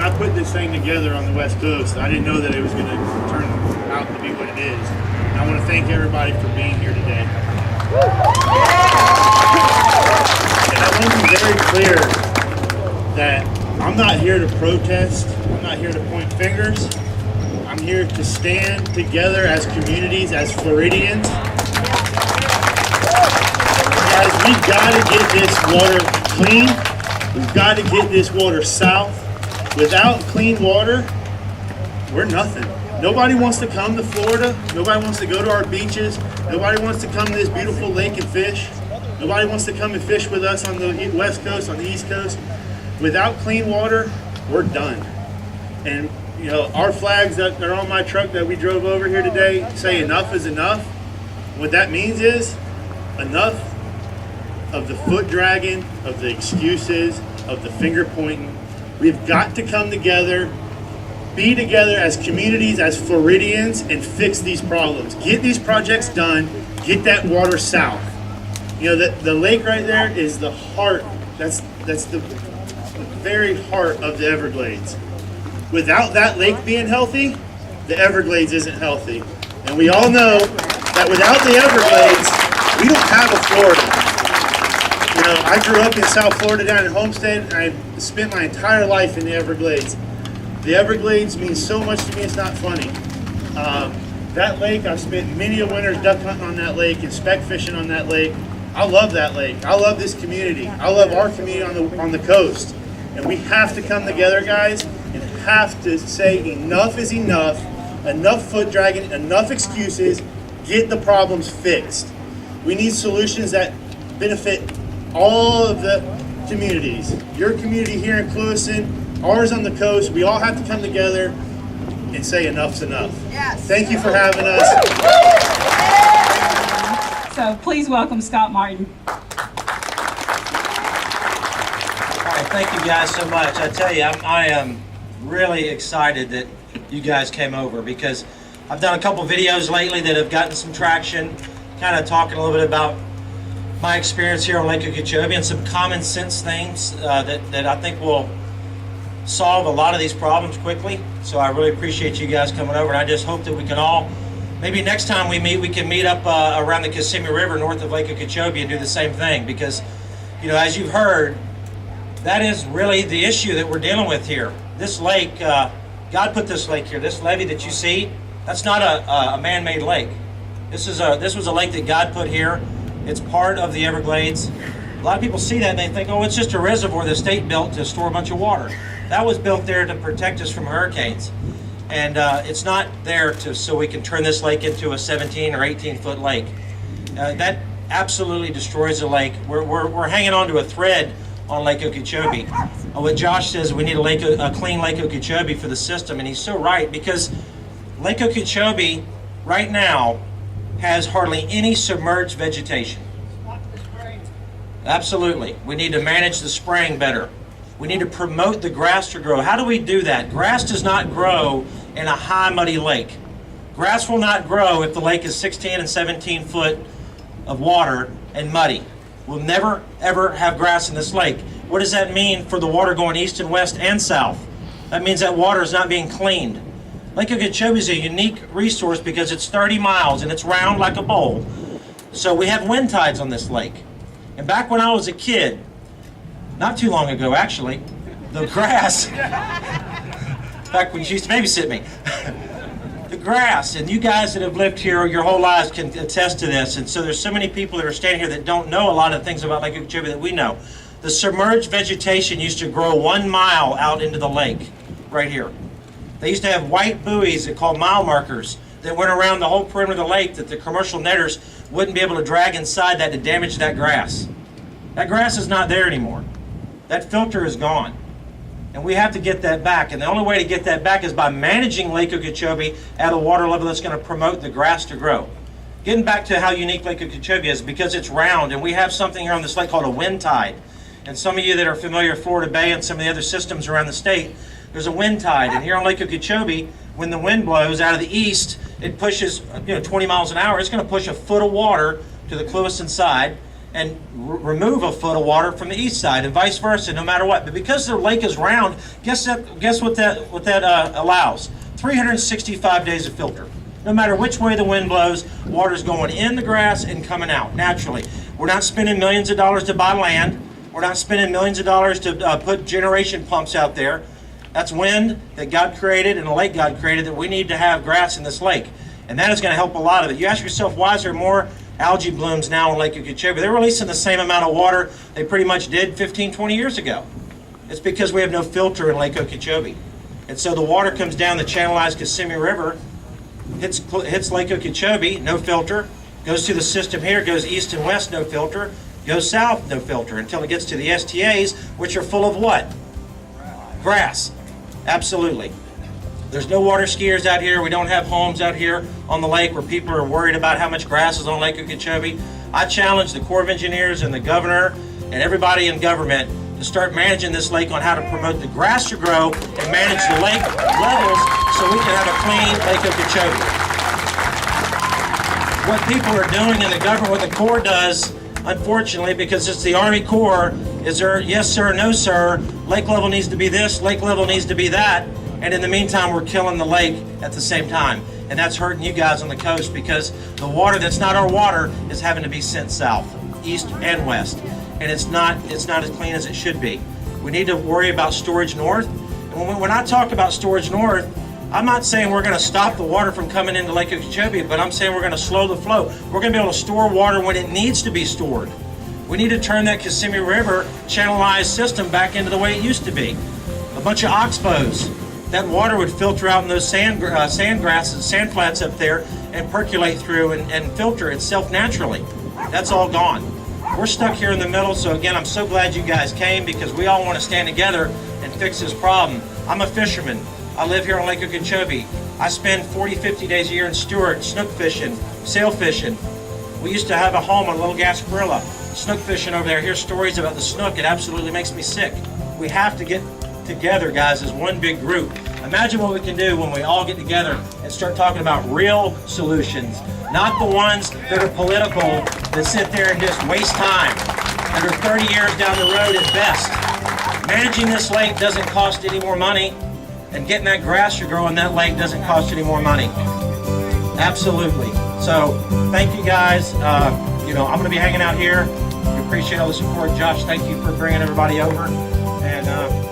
I put this thing together on the West Coast, I didn't know that it was going to turn out to be what it is. And I want to thank everybody for being here today. And I want to be very clear that I'm not here to protest. I'm not here to point fingers. I'm here to stand together as communities, as Floridians. Guys, we've got to get this water clean. We've got to get this water south. Without clean water, we're nothing. Nobody wants to come to Florida. Nobody wants to go to our beaches. Nobody wants to come to this beautiful lake and fish. Nobody wants to come and fish with us on the West Coast, on the East Coast. Without clean water, we're done. And you know, our flags that are on my truck that we drove over here today say enough is enough. What that means is enough of the foot dragging, of the excuses, of the finger pointing. We've got to come together, be together as communities, as Floridians, and fix these problems. Get these projects done, get that water south. You know, the lake right there is the heart, that's the very heart of the Everglades. Without that lake being healthy, the Everglades isn't healthy. And we all know that without the Everglades, we don't have a Florida. You know, I grew up in South Florida down in Homestead, and I spent my entire life in the Everglades. The Everglades means so much to me, it's not funny. That lake, I've spent many a winter duck hunting on that lake and speck fishing on that lake. I love that lake. I love this community. I love our community on the coast. And we have to come together, guys, and have to say enough is enough, enough foot dragging, enough excuses, get the problems fixed. We need solutions that benefit all of the communities. Your community here in Clewiston, ours on the coast, we all have to come together and say enough's enough. Yes. Thank you for having us. So please welcome Scott Martin. Thank you guys so much. I tell you, I am really excited that you guys came over because I've done a couple videos lately that have gotten some traction, kind of talking a little bit about my experience here on Lake Okeechobee and some common sense things that I think will solve a lot of these problems quickly. So I really appreciate you guys coming over, and I just hope that we can all, maybe next time we meet, we can meet up around the Kissimmee River north of Lake Okeechobee and do the same thing because, you know, as you've heard, that is really the issue that we're dealing with here. This lake, God put this lake here. This levee that you see, that's not a man-made lake. This was a lake that God put here. It's part of the Everglades. A lot of people see that and they think, oh, it's just a reservoir the state built to store a bunch of water. That was built there to protect us from hurricanes. And it's not there so we can turn this lake into a 17 or 18-foot lake. That absolutely destroys the lake. We're hanging on to a thread on Lake Okeechobee. What Josh says, we need a clean Lake Okeechobee for the system, and he's so right, because Lake Okeechobee right now has hardly any submerged vegetation. Absolutely. We need to manage the spraying better. We need to promote the grass to grow. How do we do that? Grass does not grow in a high, muddy lake. Grass will not grow if the lake is 16 and 17 foot of water and muddy. We'll never, ever have grass in this lake. What does that mean for the water going east and west and south? That means that water is not being cleaned. Lake Okeechobee is a unique resource because it's 30 miles and it's round like a bowl. So we have wind tides on this lake. And back when I was a kid, not too long ago actually, the grass, back when you used to babysit me, the grass, and you guys that have lived here your whole lives can attest to this, and so there's so many people that are standing here that don't know a lot of things about Lake Okeechobee that we know. The submerged vegetation used to grow 1 mile out into the lake, right here. They used to have white buoys that called mile markers that went around the whole perimeter of the lake that the commercial netters wouldn't be able to drag inside that to damage that grass. That grass is not there anymore. That filter is gone. And we have to get that back. And the only way to get that back is by managing Lake Okeechobee at a water level that's going to promote the grass to grow. Getting back to how unique Lake Okeechobee is, because it's round, and we have something here on this lake called a wind tide. And some of you that are familiar with Florida Bay and some of the other systems around the state, there's a wind tide. And here on Lake Okeechobee, when the wind blows out of the east, it pushes 20 miles an hour. It's going to push a foot of water to the Clewiston side. and remove a foot of water from the east side, and vice versa, no matter what. But because the lake is round, guess what that allows? 365 days of filter. No matter which way the wind blows, water's going in the grass and coming out naturally. We're not spending millions of dollars to buy land. We're not spending millions of dollars to put generation pumps out there. That's wind that God created and a lake God created, that we need to have grass in this lake. And that is going to help a lot of it. You ask yourself, why is there more algae blooms now in Lake Okeechobee? They're releasing the same amount of water they pretty much did 15, 20 years ago. It's because we have no filter in Lake Okeechobee. And so the water comes down the channelized Kissimmee River, hits Lake Okeechobee, no filter, goes through the system here, goes east and west, no filter, goes south, no filter, until it gets to the STAs, which are full of what? Grass. Absolutely. There's no water skiers out here. We don't have homes out here on the lake where people are worried about how much grass is on Lake Okeechobee. I challenge the Corps of Engineers and the governor and everybody in government to start managing this lake on how to promote the grass to grow and manage the lake levels so we can have a clean Lake Okeechobee. What people are doing in the government, what the Corps does, unfortunately, because it's the Army Corps, is there yes sir, no sir, lake level needs to be this, lake level needs to be that, and in the meantime we're killing the lake at the same time. And that's hurting you guys on the coast, because the water that's not our water is having to be sent south, east and west. And it's not as clean as it should be. We need to worry about storage north. And when I talk about storage north, I'm not saying we're going to stop the water from coming into Lake Okeechobee, but I'm saying we're going to slow the flow. We're going to be able to store water when it needs to be stored. We need to turn that Kissimmee River channelized system back into the way it used to be. A bunch of oxbows. That water would filter out in those sand grasses, sand flats up there, and percolate through and filter itself naturally. That's all gone. We're stuck here in the middle, so again, I'm so glad you guys came, because we all want to stand together and fix this problem. I'm a fisherman. I live here on Lake Okeechobee. I spend 40, 50 days a year in Stewart, snook fishing, sail fishing. We used to have a home on Little Gasparilla, snook fishing over there. Hear stories about the snook. It absolutely makes me sick. We have to get together, guys, as one big group. Imagine what we can do when we all get together and start talking about real solutions, not the ones that are political, that sit there and just waste time, that are 30 years down the road at best. Managing this lake doesn't cost any more money, and getting that grass to grow in that lake doesn't cost any more money. Absolutely. So thank you guys. I'm going to be hanging out here. We appreciate all the support. Josh, thank you for bringing everybody over. And